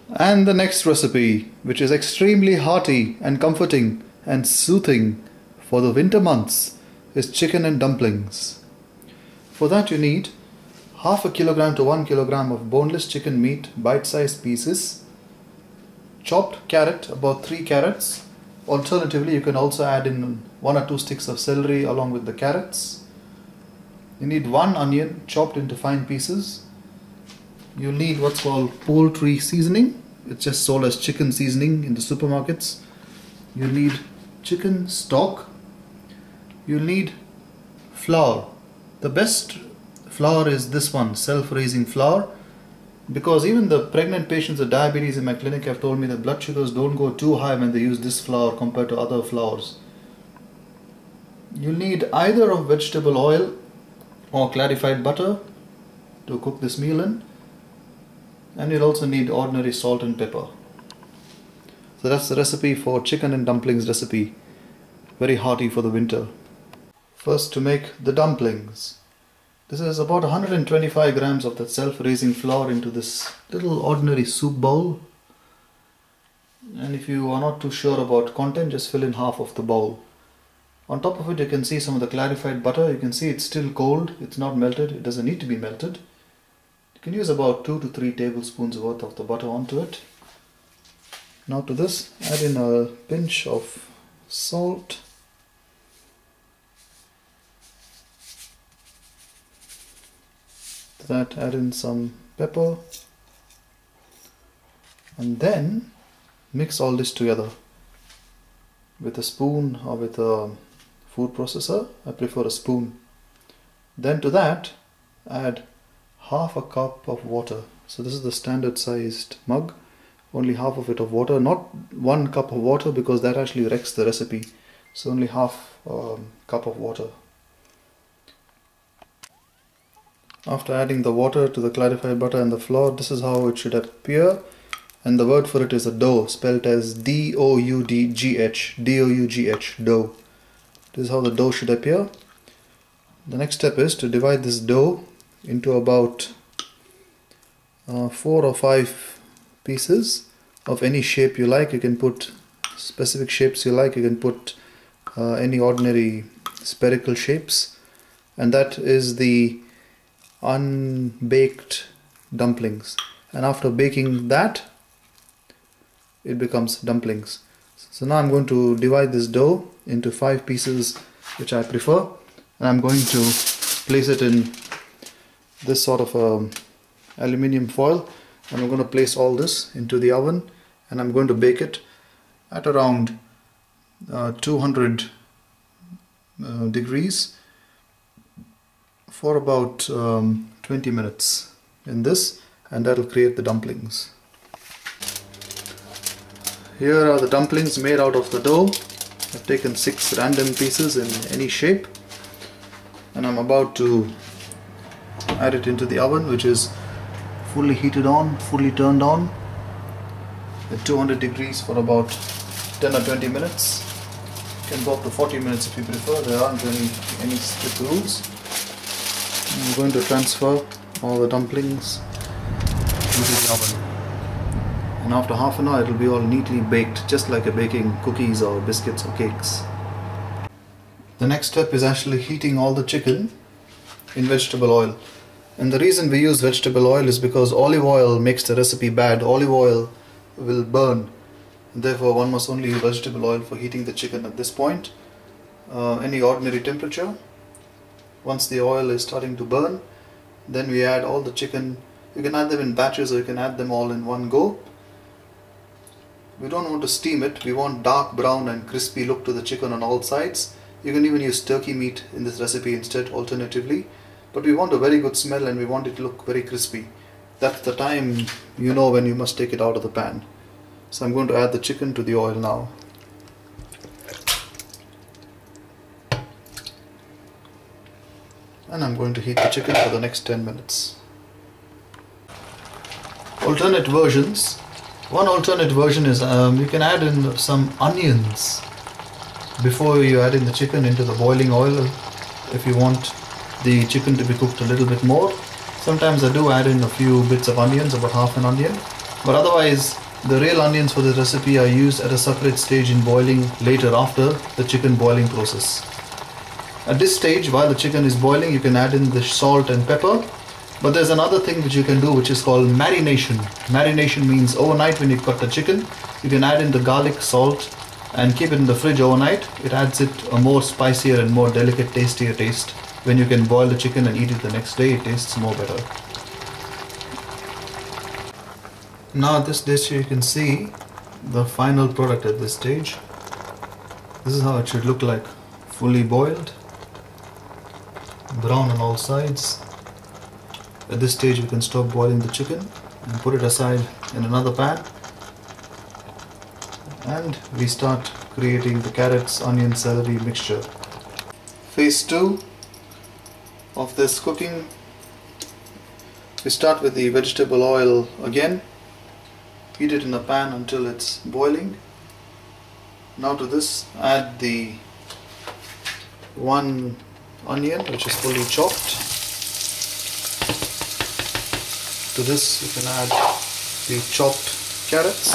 And the next recipe, which is extremely hearty and comforting and soothing for the winter months, is chicken and dumplings. For that you need half a kilogram to 1 kilogram of boneless chicken meat, bite-sized pieces, chopped carrot, about 3 carrots. Alternatively, you can also add in 1 or 2 sticks of celery along with the carrots. You need 1 onion chopped into fine pieces. You need what's called poultry seasoning. It's just sold as chicken seasoning in the supermarkets. You need chicken stock. You need flour. The best flour is this one, self-raising flour, because even the pregnant patients with diabetes in my clinic have told me that blood sugars don't go too high when they use this flour compared to other flours. You need either of vegetable oil or clarified butter to cook this meal in, and you'll also need ordinary salt and pepper. So that's the recipe for chicken and dumplings recipe, very hearty for the winter. First, to make the dumplings. This is about 125 grams of that self-raising flour into this little ordinary soup bowl. And if you are not too sure about content, just fill in half of the bowl. On top of it you can see some of the clarified butter. You can see it's still cold, it's not melted, it doesn't need to be melted. You can use about 2 to 3 tablespoons worth of the butter onto it. Now to this, add in a pinch of salt. To that, add in some pepper, and then mix all this together with a spoon or with a food processor. I prefer a spoon. Then to that, add half a cup of water. So this is the standard sized mug, only half of it of water, not 1 cup of water because that actually wrecks the recipe. So only half cup of water. After adding the water to the clarified butter and the flour, this is how it should appear, and the word for it is a dough, spelled as D-O-U-D-G-H, D-O-U-G-H, dough. This is how the dough should appear. The next step is to divide this dough into about 4 or 5 pieces of any shape you like. You can put specific shapes you like. You can put any ordinary spherical shapes, and that is the unbaked dumplings. And after baking that, it becomes dumplings. So now I'm going to divide this dough into 5 pieces which I prefer, and I'm going to place it in this sort of aluminium foil, and I'm going to place all this into the oven, and I'm going to bake it at around 200 degrees for about 20 minutes in this, and that will create the dumplings. Here are the dumplings made out of the dough. I've taken 6 random pieces in any shape, and I'm about to add it into the oven, which is fully heated on, fully turned on at 200 degrees for about 10 or 20 minutes. You can go up to 40 minutes if you prefer. There aren't any strict rules. I'm going to transfer all the dumplings into the oven, and after half an hour it will be all neatly baked, just like you're baking cookies or biscuits or cakes. The next step is actually heating all the chicken in vegetable oil, and the reason we use vegetable oil is because olive oil makes the recipe bad. Olive oil will burn, and therefore one must only use vegetable oil for heating the chicken at this point. Any ordinary temperature. Once the oil is starting to burn, then we add all the chicken. You can add them in batches or you can add them all in one go. We don't want to steam it. We want dark brown and crispy look to the chicken on all sides. You can even use turkey meat in this recipe instead, alternatively. But we want a very good smell and we want it to look very crispy. That's the time you know when you must take it out of the pan. So I'm going to add the chicken to the oil now. And I'm going to heat the chicken for the next 10 minutes. Alternate versions. One alternate version is you can add in some onions before you add in the chicken into the boiling oil if you want the chicken to be cooked a little bit more. Sometimes I do add in a few bits of onions, about half an onion. But otherwise, the real onions for the recipe are used at a separate stage in boiling later after the chicken boiling process. At this stage, while the chicken is boiling, you can add in the salt and pepper. But there's another thing which you can do, which is called marination. Marination means overnight when you cut the chicken, you can add in the garlic, salt, and keep it in the fridge overnight. It adds it a more spicier and more delicate, tastier taste. When you can boil the chicken and eat it the next day, it tastes more better. Now at this dish you can see the final product at this stage. This is how it should look like. Fully boiled, brown on all sides. At this stage we can stop boiling the chicken and put it aside in another pan, and we start creating the carrots, onion, celery mixture. Phase 2 of this cooking, we start with the vegetable oil again. Heat it in a pan until it's boiling. Now to this add the one onion which is fully chopped. To this you can add the chopped carrots,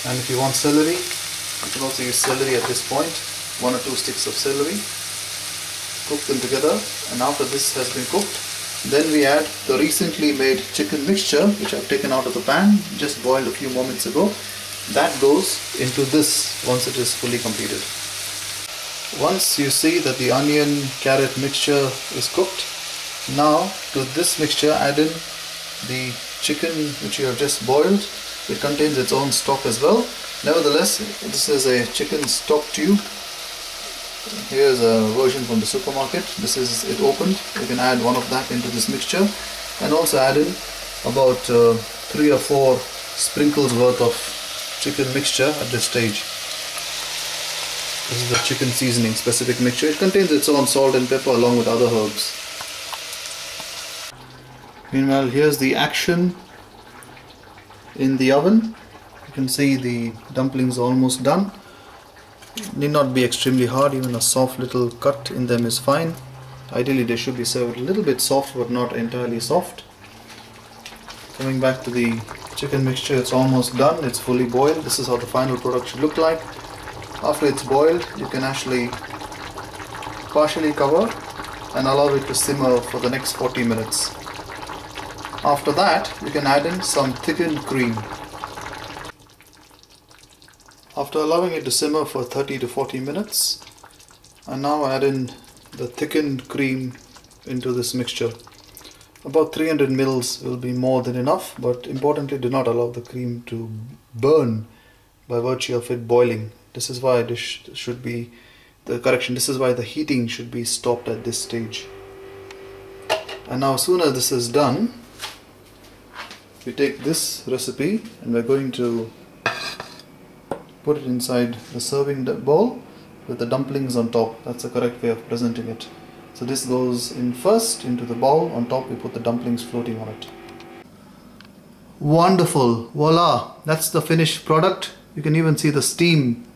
and if you want celery, you can also use celery at this point, 1 or 2 sticks of celery. Cook them together, and after this has been cooked, then we add the recently made chicken mixture which I've taken out of the pan, just boiled a few moments ago. That goes into this once it is fully completed. Once you see that the onion carrot mixture is cooked, now to this mixture add in the chicken which you have just boiled. It contains its own stock as well. Nevertheless, this is a chicken stock tube. Here's a version from the supermarket. This is it opened. You can add one of that into this mixture, and also add in about 3 or 4 sprinkles worth of chicken mixture at this stage. This is the chicken seasoning specific mixture. It contains its own salt and pepper along with other herbs. Meanwhile, here's the action in the oven. You can see the dumplings are almost done. Need not be extremely hard, even a soft little cut in them is fine. Ideally they should be served a little bit soft but not entirely soft. Coming back to the chicken mixture, it's almost done, it's fully boiled. This is how the final product should look like. After it's boiled, you can actually partially cover and allow it to simmer for the next 40 minutes. After that, you can add in some thickened cream. After allowing it to simmer for 30 to 40 minutes, I now add in the thickened cream into this mixture. About 300 ml will be more than enough, but importantly do not allow the cream to burn by virtue of it boiling. This is why this should be this is why the heating should be stopped at this stage. And now as soon as this is done, we take this recipe and we're going to put it inside the serving bowl with the dumplings on top. That's the correct way of presenting it. So this goes in first into the bowl. On top we put the dumplings floating on it. Wonderful! Voila! That's the finished product. You can even see the steam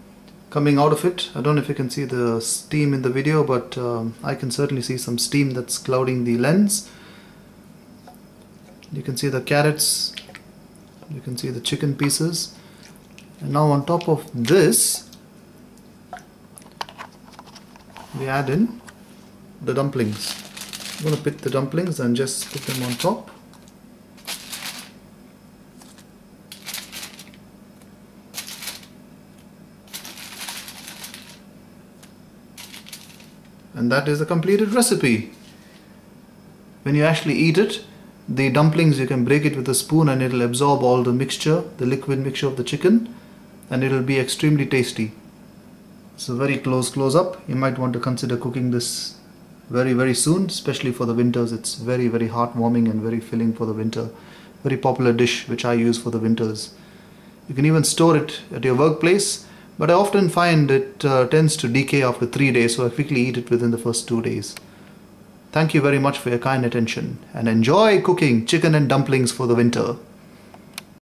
coming out of it. I don't know if you can see the steam in the video, but I can certainly see some steam that's clouding the lens. You can see the carrots, you can see the chicken pieces, and now on top of this we add in the dumplings. I'm going to pick the dumplings and just put them on top. And that is a completed recipe. When you actually eat it, the dumplings, you can break it with a spoon and it will absorb all the mixture, the liquid mixture of the chicken, and it will be extremely tasty. So very close up. You might want to consider cooking this very soon, especially for the winters. It's very heartwarming and very filling for the winter. Very popular dish which I use for the winters. You can even store it at your workplace, but I often find it tends to decay after 3 days, so I quickly eat it within the first 2 days. Thank you very much for your kind attention, and enjoy cooking chicken and dumplings for the winter.